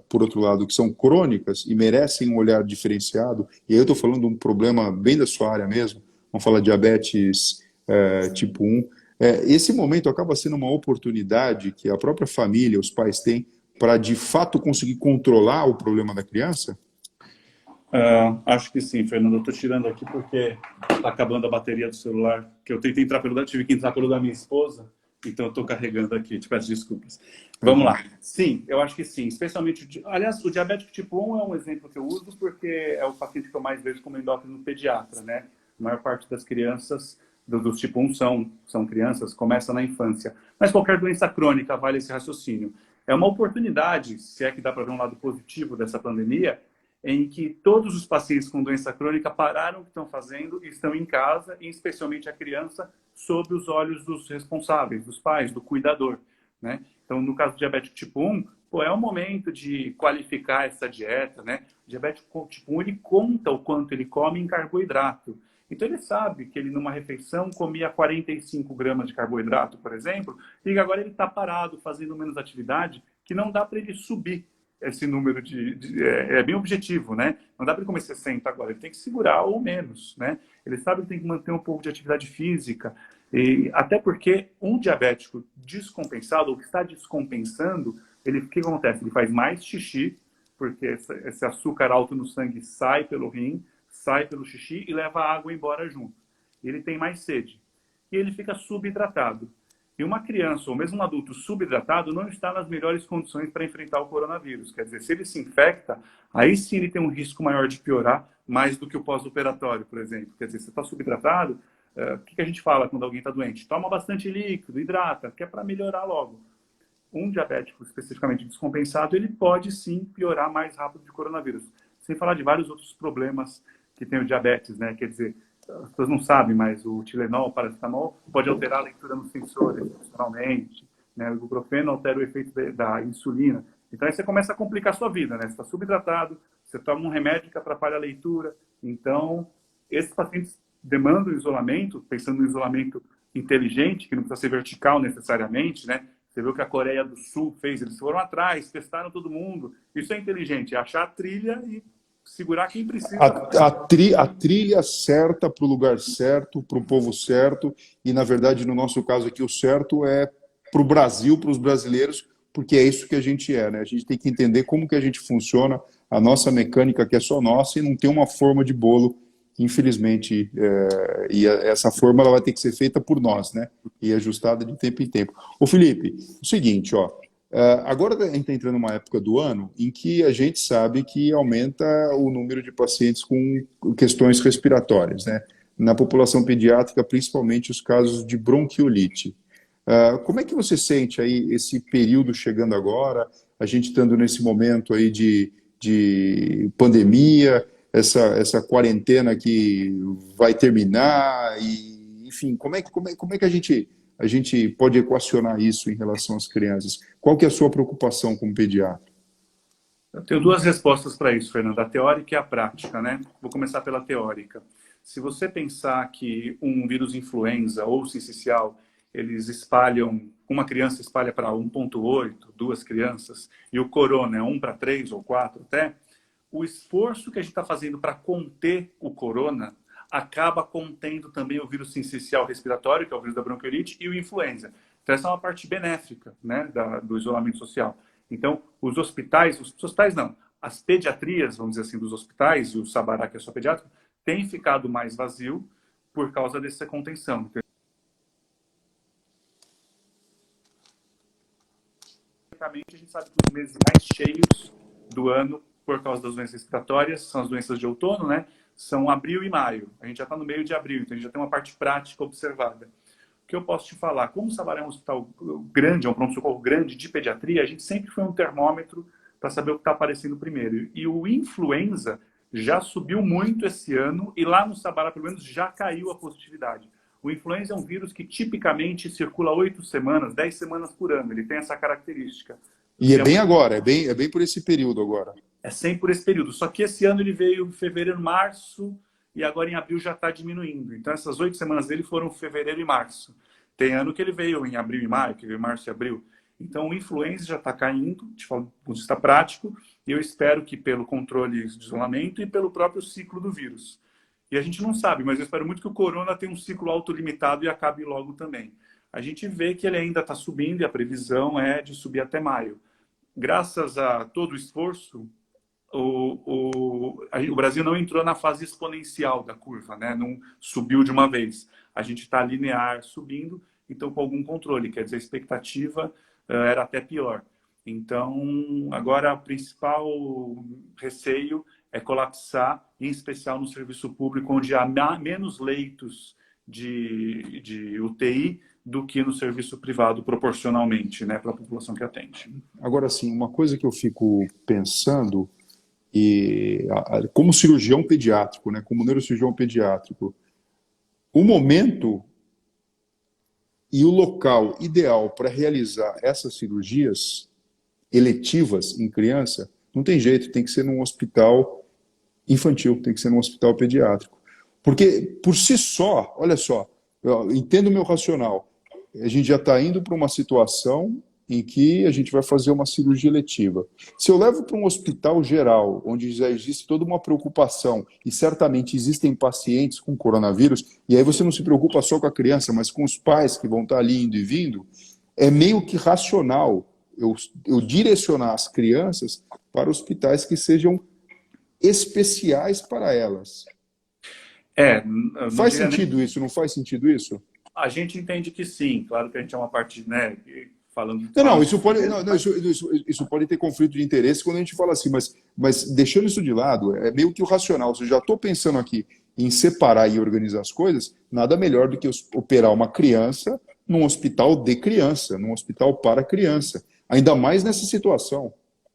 por outro lado, que são crônicas e merecem um olhar diferenciado, e aí eu estou falando de um problema bem da sua área mesmo, vamos falar de diabetes tipo 1, esse momento acaba sendo uma oportunidade que a própria família, os pais têm, para de fato conseguir controlar o problema da criança? Acho que sim, Fernando. Eu estou tirando aqui porque está acabando a bateria do celular, que eu tentei entrar tive que entrar pelo da minha esposa, então eu estou carregando aqui, te peço desculpas. Vamos lá. Sim, eu acho que sim. Especialmente, aliás, o diabético tipo 1 é um exemplo que eu uso porque é o paciente que eu mais vejo como endócrino pediatra, né? A maior parte das crianças do tipo 1 são crianças, começa na infância. Mas qualquer doença crônica vale esse raciocínio. É uma oportunidade, se é que dá para ver um lado positivo dessa pandemia, em que todos os pacientes com doença crônica pararam o que estão fazendo e estão em casa, e especialmente a criança, sob os olhos dos responsáveis, dos pais, do cuidador, né? Então, no caso do diabético tipo 1, é um momento de qualificar essa dieta, né? O diabético tipo 1, ele conta o quanto ele come em carboidrato. Então, ele sabe que ele, numa refeição, comia 45 gramas de carboidrato, por exemplo, e agora ele está parado, fazendo menos atividade, que não dá para ele subir esse número é bem objetivo, né? Não dá para ele comer 60 agora, ele tem que segurar ou menos, né? Ele sabe que tem que manter um pouco de atividade física, e até porque um diabético descompensado, ou que está descompensando, o que acontece? Ele faz mais xixi, porque esse açúcar alto no sangue sai pelo rim, sai pelo xixi e leva a água embora junto. E ele tem mais sede. E ele fica subhidratado. E uma criança, ou mesmo um adulto subhidratado, não está nas melhores condições para enfrentar o coronavírus. Quer dizer, se ele se infecta, aí sim ele tem um risco maior de piorar, mais do que o pós-operatório, por exemplo. Quer dizer, se está subhidratado, o que a gente fala quando alguém está doente? Toma bastante líquido, hidrata, que é para melhorar logo. Um diabético especificamente descompensado, ele pode sim piorar mais rápido de coronavírus. Sem falar de vários outros problemas que tem o diabetes, né? Quer dizer, as pessoas não sabem, mas o Tilenol, o paracetamol, pode alterar a leitura nos sensores, funcionalmente, né? O ibuprofeno altera o efeito da insulina. Então aí você começa a complicar a sua vida, né? Você está subhidratado, você toma um remédio que atrapalha a leitura. Então, esses pacientes demandam isolamento, pensando no isolamento inteligente, que não precisa ser vertical necessariamente, né? Você viu que a Coreia do Sul fez, eles foram atrás, testaram todo mundo. Isso é inteligente, é achar a trilha e segurar quem precisa. A trilha certa para o lugar certo, para o povo certo, e na verdade, no nosso caso aqui, o certo é para o Brasil, para os brasileiros, porque é isso que a gente é, né? A gente tem que entender como que a gente funciona, a nossa mecânica que é só nossa e não tem uma forma de bolo, infelizmente, e essa forma ela vai ter que ser feita por nós, né? E ajustada de tempo em tempo. Ô Felipe, o seguinte, ó, agora a gente está entrando numa época do ano em que a gente sabe que aumenta o número de pacientes com questões respiratórias, né? Na população pediátrica, principalmente os casos de bronquiolite. Como é que você sente aí esse período chegando agora, a gente estando nesse momento aí de pandemia, essa quarentena que vai terminar, e, enfim, como é que a gente pode equacionar isso em relação às crianças? Qual que é a sua preocupação como pediatra? Eu tenho duas respostas para isso, Fernando, a teórica e a prática, né? Vou começar pela teórica. Se você pensar que um vírus influenza ou sincicial, eles espalham, uma criança espalha para 1,8, duas crianças, e o corona é 1 para 3 ou 4 até, o esforço que a gente está fazendo para conter o corona acaba contendo também o vírus sincicial respiratório, que é o vírus da bronquiolite, e o influenza. Então, essa é uma parte benéfica, né, do isolamento social. Então, os hospitais não, as pediatrias, vamos dizer assim, dos hospitais, e o Sabará, que é só pediátrico, tem ficado mais vazio por causa dessa contenção. A gente sabe que os meses mais cheios do ano, por causa das doenças respiratórias, são as doenças de outono, né? São abril e maio. A gente já está no meio de abril, então a gente já tem uma parte prática observada. O que eu posso te falar? Como o Sabará é um hospital grande, é um pronto-socorro grande de pediatria, a gente sempre foi um termômetro para saber o que está aparecendo primeiro. E o influenza já subiu muito esse ano e lá no Sabará, pelo menos, já caiu a positividade. O influenza é um vírus que tipicamente circula 8 semanas, 10 semanas por ano. Ele tem essa característica. E é bem agora, é bem por esse período agora. É sempre por esse período. Só que esse ano ele veio em fevereiro, março, e agora em abril já está diminuindo. Então essas 8 semanas dele foram fevereiro e março. Tem ano que ele veio em abril e maio, que veio em março e abril. Então o influenza já está caindo, de forma do ponto de vista prático, e eu espero que pelo controle de isolamento e pelo próprio ciclo do vírus. E a gente não sabe, mas eu espero muito que o corona tenha um ciclo autolimitado e acabe logo também. A gente vê que ele ainda está subindo e a previsão é de subir até maio. Graças a todo o esforço, o Brasil não entrou na fase exponencial da curva, né? Não subiu de uma vez. A gente está linear subindo, então com algum controle, quer dizer, a expectativa era até pior. Então, agora o principal receio é colapsar, em especial no serviço público, onde há menos leitos de UTI do que no serviço privado, proporcionalmente, né, para a população que atende. Agora, sim, uma coisa que eu fico pensando, como cirurgião pediátrico, né, como neurocirurgião pediátrico, o momento e o local ideal para realizar essas cirurgias eletivas em criança, não tem jeito, tem que ser num hospital infantil, tem que ser num hospital pediátrico. Porque, por si só, olha só, entendo o meu racional, a gente já está indo para uma situação em que a gente vai fazer uma cirurgia eletiva. Se eu levo para um hospital geral, onde já existe toda uma preocupação, e certamente existem pacientes com coronavírus, e aí você não se preocupa só com a criança, mas com os pais que vão estar ali indo e vindo, é meio que racional eu direcionar as crianças para hospitais que sejam especiais para elas. Não Faz diria nem... sentido isso? Não faz sentido isso? A gente entende que sim, claro que a gente é uma parte, né, falando Não, de si mesmo, mas... isso pode ter conflito de interesse quando a gente fala assim, mas deixando isso de lado, é meio que o racional. Se eu já estou pensando aqui em separar e organizar as coisas, nada melhor do que operar uma criança num hospital de criança, num hospital para criança. Ainda mais nessa situação.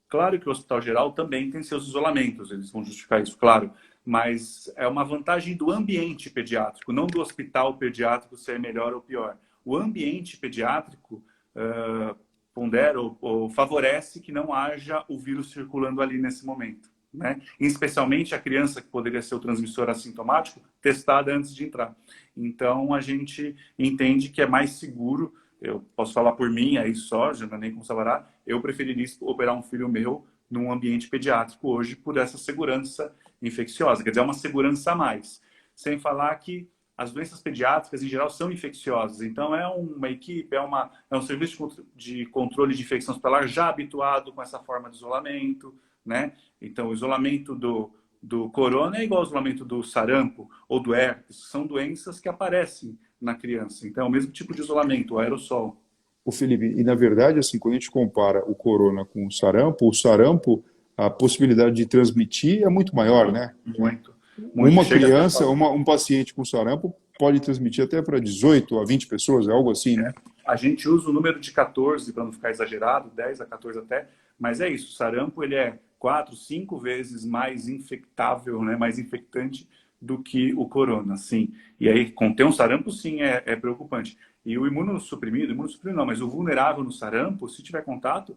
Claro que o Hospital Geral também tem seus isolamentos, eles vão justificar isso, claro, mas é uma vantagem do ambiente pediátrico, não do hospital pediátrico ser melhor ou pior. O ambiente pediátrico pondera ou favorece que não haja o vírus circulando ali nesse momento, né? Especialmente a criança que poderia ser o transmissor assintomático, testada antes de entrar. Então, a gente entende que é mais seguro. Eu posso falar por mim, aí só, já não é nem com Sabará, eu preferiria operar um filho meu num ambiente pediátrico hoje por essa segurança infecciosa, quer dizer, é uma segurança a mais. Sem falar que as doenças pediátricas, em geral, são infecciosas. Então, é uma equipe, é um serviço de controle de infecção hospitalar já habituado com essa forma de isolamento, né? Então, o isolamento do corona é igual ao isolamento do sarampo ou do herpes. São doenças que aparecem na criança. Então, é o mesmo tipo de isolamento, o aerossol. O Felipe, e na verdade, assim, quando a gente compara o corona com o sarampo, a possibilidade de transmitir é muito maior, né? Muito. Uma criança, um paciente com sarampo pode transmitir até para 18 a 20 pessoas, é algo assim, né? A gente usa o número de 14 para não ficar exagerado, 10 a 14 até, mas é isso, o sarampo ele é 4, 5 vezes mais infectável, né, mais infectante do que o corona, sim. E aí, conter um sarampo, sim, é preocupante. E o imunossuprimido não, mas o vulnerável no sarampo, se tiver contato,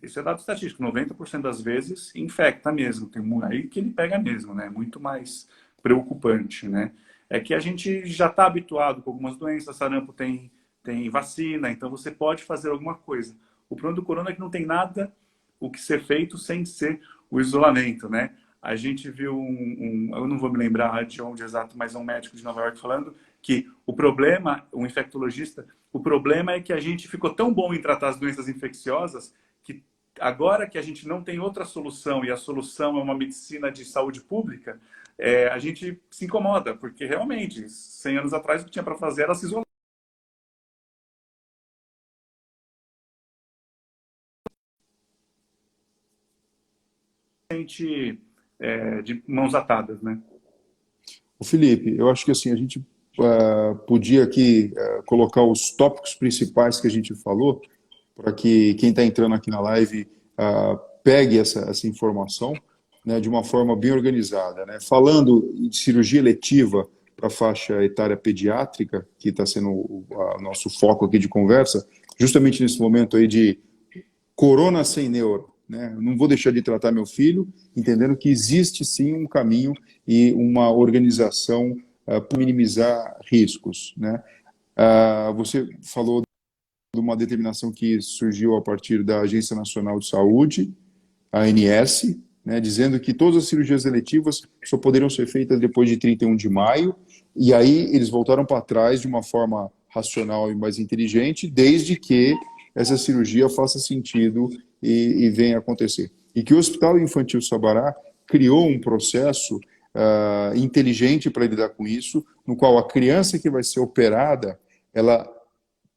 isso é dado estatístico, 90% das vezes infecta mesmo. Tem aí que ele pega mesmo, né? Muito mais preocupante, né? É que a gente já está habituado com algumas doenças, sarampo tem vacina, então você pode fazer alguma coisa. O problema do corona é que não tem nada o que ser feito sem ser o isolamento, né? A gente viu eu não vou me lembrar de onde exato, mas um médico de Nova York falando que o problema, um infectologista, o problema é que a gente ficou tão bom em tratar as doenças infecciosas que agora que a gente não tem outra solução e a solução é uma medicina de saúde pública, a gente se incomoda, porque realmente, 100 anos atrás, o que tinha para fazer era se isolar. De mãos atadas, né? O Felipe, eu acho que assim, a gente podia aqui colocar os tópicos principais que a gente falou, para que quem está entrando aqui na live pegue essa informação, né, de uma forma bem organizada, né? Falando de cirurgia eletiva para a faixa etária pediátrica, que está sendo o nosso foco aqui de conversa, justamente nesse momento aí de corona sem neuro, né? Não vou deixar de tratar meu filho, entendendo que existe sim um caminho e uma organização para minimizar riscos, né? Você falou de uma determinação que surgiu a partir da Agência Nacional de Saúde, a ANS, né, dizendo que todas as cirurgias eletivas só poderiam ser feitas depois de 31 de maio, e aí eles voltaram para trás de uma forma racional e mais inteligente, desde que essa cirurgia faça sentido e venha acontecer. E que o Hospital Infantil Sabará criou um processo inteligente para lidar com isso, no qual a criança que vai ser operada, ela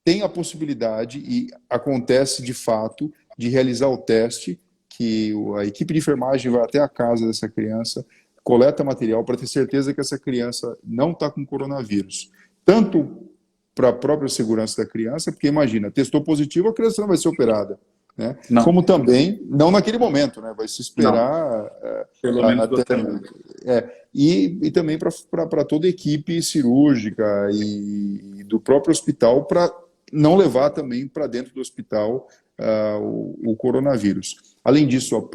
tem a possibilidade, e acontece de fato, de realizar o teste, que a equipe de enfermagem vai até a casa dessa criança, coleta material para ter certeza que essa criança não está com coronavírus. Tanto para a própria segurança da criança, porque imagina, testou positivo, a criança não vai ser operada, né? Como também, não naquele momento, né? Vai se esperar pelo menos até e também para toda a equipe cirúrgica e do próprio hospital, para não levar também para dentro do hospital o coronavírus. Além disso,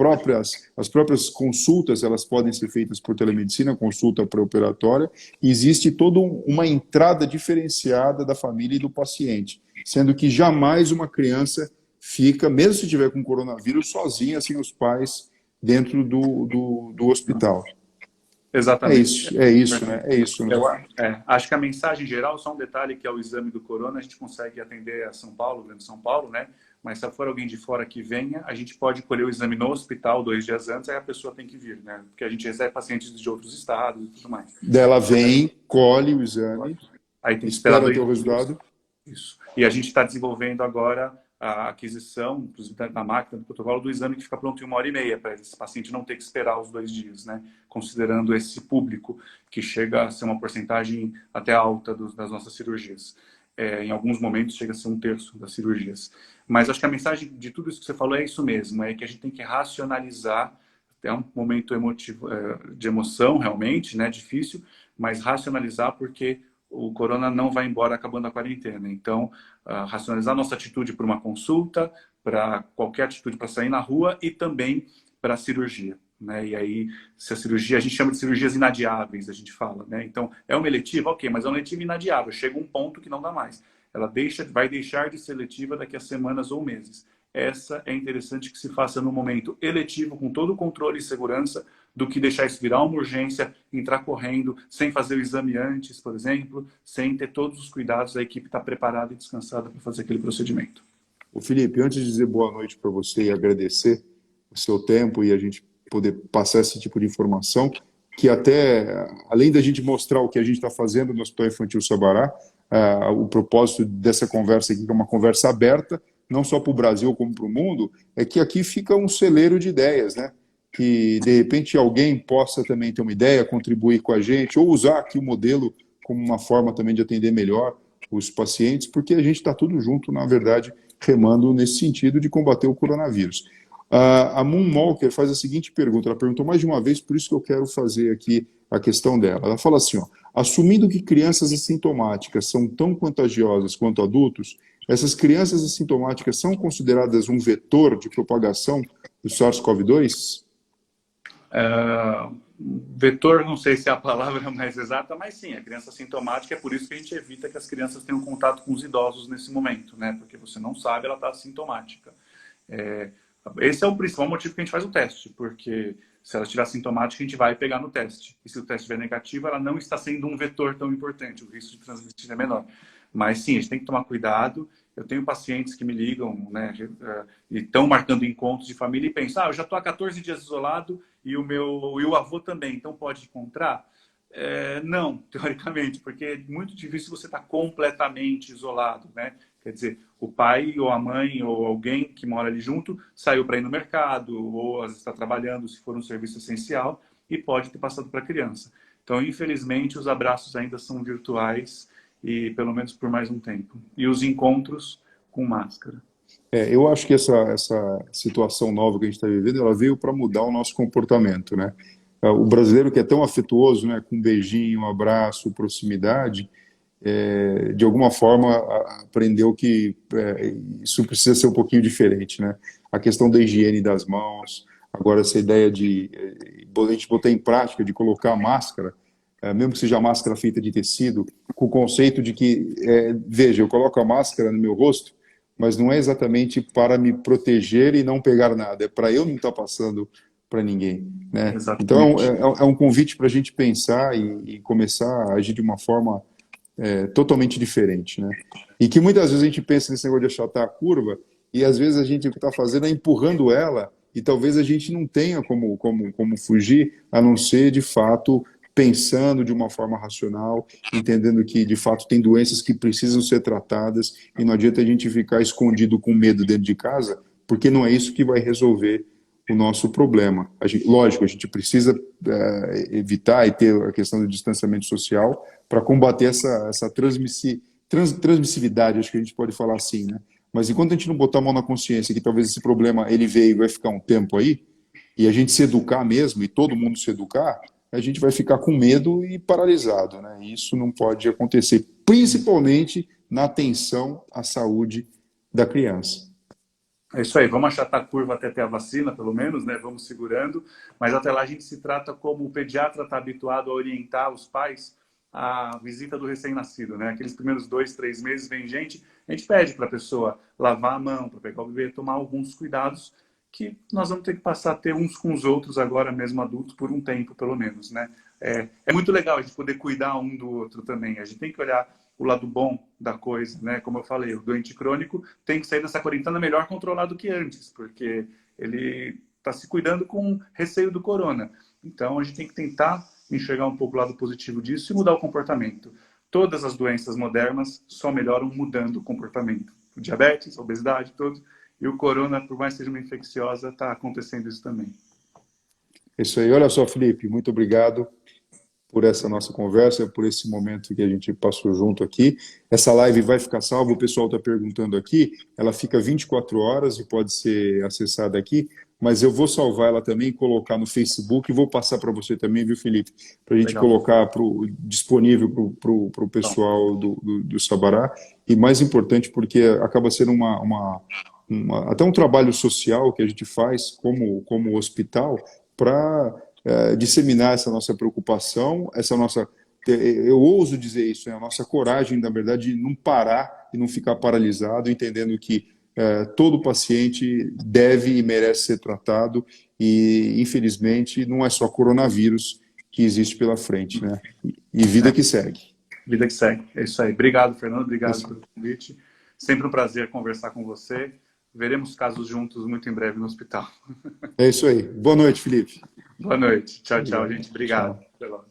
as próprias consultas, elas podem ser feitas por telemedicina, consulta pré-operatória, e existe toda uma entrada diferenciada da família e do paciente, sendo que jamais uma criança fica, mesmo se tiver com coronavírus, sozinha, sem os pais, dentro do hospital. Exatamente. É isso, né? É isso, né? Acho que a mensagem geral, só um detalhe, que é o exame do corona, a gente consegue atender a São Paulo, Grande São Paulo, né? Mas se for alguém de fora que venha, a gente pode colher o exame no hospital 2 dias antes, aí a pessoa tem que vir, né? Porque a gente recebe pacientes de outros estados e tudo mais. Dela vem, colhe o exame, Aí tem que esperar espera ter 2 o dias. resultado. Isso. E a gente está desenvolvendo agora a aquisição, inclusive da máquina, do protocolo do exame, que fica pronto em 1 hora e meia, para esse paciente não ter que esperar os 2 dias, né? Considerando esse público, que chega a ser uma porcentagem até alta das nossas cirurgias. Em alguns momentos chega a ser 1/3 das cirurgias. Mas acho que a mensagem de tudo isso que você falou é isso mesmo, é que a gente tem que racionalizar. É um momento emotivo, de emoção, realmente, né? Difícil, mas racionalizar, porque o corona não vai embora acabando a quarentena. Então, racionalizar nossa atitude para uma consulta, para qualquer atitude para sair na rua e também para a cirurgia. Né? E aí, se a cirurgia, a gente chama de cirurgias inadiáveis, a gente fala. Né? Então, é uma eletiva? Ok, mas é uma eletiva inadiável. Chega um ponto que não dá mais. Ela vai deixar de ser eletiva daqui a semanas ou meses. Essa é interessante que se faça no momento eletivo, com todo o controle e segurança, do que deixar isso virar uma urgência, entrar correndo, sem fazer o exame antes, por exemplo, sem ter todos os cuidados, a equipe está preparada e descansada para fazer aquele procedimento. O Felipe, antes de dizer boa noite para você e agradecer o seu tempo e a gente poder passar esse tipo de informação, que até, além da gente mostrar o que a gente está fazendo no Hospital Infantil Sabará, o propósito dessa conversa aqui, que é uma conversa aberta, não só para o Brasil como para o mundo, é que aqui fica um celeiro de ideias, né? Que de repente alguém possa também ter uma ideia, contribuir com a gente, ou usar aqui o modelo como uma forma também de atender melhor os pacientes, porque a gente está tudo junto, na verdade, remando nesse sentido de combater o coronavírus. A Moon Walker faz a seguinte pergunta, ela perguntou mais de uma vez, por isso que eu quero fazer aqui a questão dela. Ela fala assim, ó, assumindo que crianças assintomáticas são tão contagiosas quanto adultos, essas crianças assintomáticas são consideradas um vetor de propagação do SARS-CoV-2? Vetor, não sei se é a palavra mais exata, mas sim, a criança assintomática, é por isso que a gente evita que as crianças tenham contato com os idosos nesse momento, né? Porque você não sabe, ela está assintomática. Esse é o principal motivo que a gente faz o teste, porque se ela estiver assintomática, a gente vai pegar no teste. E se o teste estiver negativo, ela não está sendo um vetor tão importante, o risco de transmitir é menor. Mas sim, a gente tem que tomar cuidado. Eu tenho pacientes que me ligam, né, e estão marcando encontros de família e pensam, eu já estou há 14 dias isolado e o avô também, então pode encontrar? Não, teoricamente, porque é muito difícil você estar completamente isolado, né? Quer dizer, o pai ou a mãe ou alguém que mora ali junto saiu para ir no mercado ou às vezes está trabalhando, se for um serviço essencial, e pode ter passado para a criança. Então, infelizmente, os abraços ainda são virtuais e pelo menos por mais um tempo. E os encontros com máscara. Eu acho que essa situação nova que a gente está vivendo, ela veio para mudar o nosso comportamento, né? O brasileiro que é tão afetuoso, né, com um beijinho, um abraço, proximidade, de alguma forma aprendeu que isso precisa ser um pouquinho diferente, né? A questão da higiene das mãos, agora essa ideia de a gente botar em prática, de colocar a máscara, mesmo que seja a máscara feita de tecido, com o conceito de que, veja, eu coloco a máscara no meu rosto, mas não é exatamente para me proteger e não pegar nada, é para eu não estar passando para ninguém, né? Então, Exatamente. é um convite para a gente pensar e começar a agir de uma forma totalmente diferente, né? E que muitas vezes a gente pensa nesse negócio de achatar a curva e às vezes a gente o que está fazendo é empurrando ela e talvez a gente não tenha como fugir, a não ser, de fato, pensando de uma forma racional, entendendo que, de fato, tem doenças que precisam ser tratadas e não adianta a gente ficar escondido com medo dentro de casa, porque não é isso que vai resolver o nosso problema. Lógico, a gente precisa evitar e ter a questão do distanciamento social para combater essa transmissividade, acho que a gente pode falar assim, né? Mas enquanto a gente não botar a mão na consciência que talvez esse problema ele veio e vai ficar um tempo aí, e a gente se educar mesmo, e todo mundo se educar, a gente vai ficar com medo e paralisado, né? E isso não pode acontecer, principalmente na atenção à saúde da criança. É isso aí, vamos achatar a curva até ter a vacina, pelo menos, né? Vamos segurando, mas até lá a gente se trata como o pediatra está habituado a orientar os pais a visita do recém-nascido, né? Aqueles primeiros 2, 3 meses vem gente, a gente pede para a pessoa lavar a mão, para pegar o bebê, tomar alguns cuidados que nós vamos ter que passar a ter uns com os outros agora mesmo adultos por um tempo, pelo menos, né? é muito legal a gente poder cuidar um do outro também. A gente tem que olhar o lado bom da coisa, né? Como eu falei, o doente crônico tem que sair dessa quarentena melhor controlado que antes, porque ele está se cuidando com receio do corona. Então, a gente tem que tentar enxergar um pouco o lado positivo disso e mudar o comportamento. Todas as doenças modernas só melhoram mudando o comportamento. O diabetes, a obesidade, tudo. E o corona, por mais que seja uma infecciosa, está acontecendo isso também. É isso aí. Olha só, Felipe, muito obrigado por essa nossa conversa, por esse momento que a gente passou junto aqui. Essa live vai ficar salva, o pessoal está perguntando aqui, ela fica 24 horas e pode ser acessada aqui, mas eu vou salvar ela também e colocar no Facebook e vou passar para você também, viu, Felipe? Para a gente Legal. colocar disponível para o pessoal do Sabará, e mais importante porque acaba sendo até um trabalho social que a gente faz como hospital para disseminar essa nossa preocupação, essa nossa, eu ouso dizer isso, a nossa coragem, na verdade, de não parar e não ficar paralisado, entendendo que todo paciente deve e merece ser tratado e, infelizmente, não é só coronavírus que existe pela frente, né? E vida que segue. Vida que segue, é isso aí. Obrigado, Fernando, obrigado pelo convite. Sempre um prazer conversar com você. Veremos casos juntos muito em breve no hospital. É isso aí. Boa noite, Felipe. Boa noite. Tchau, tchau, Obrigado. gente. Obrigado. Tchau.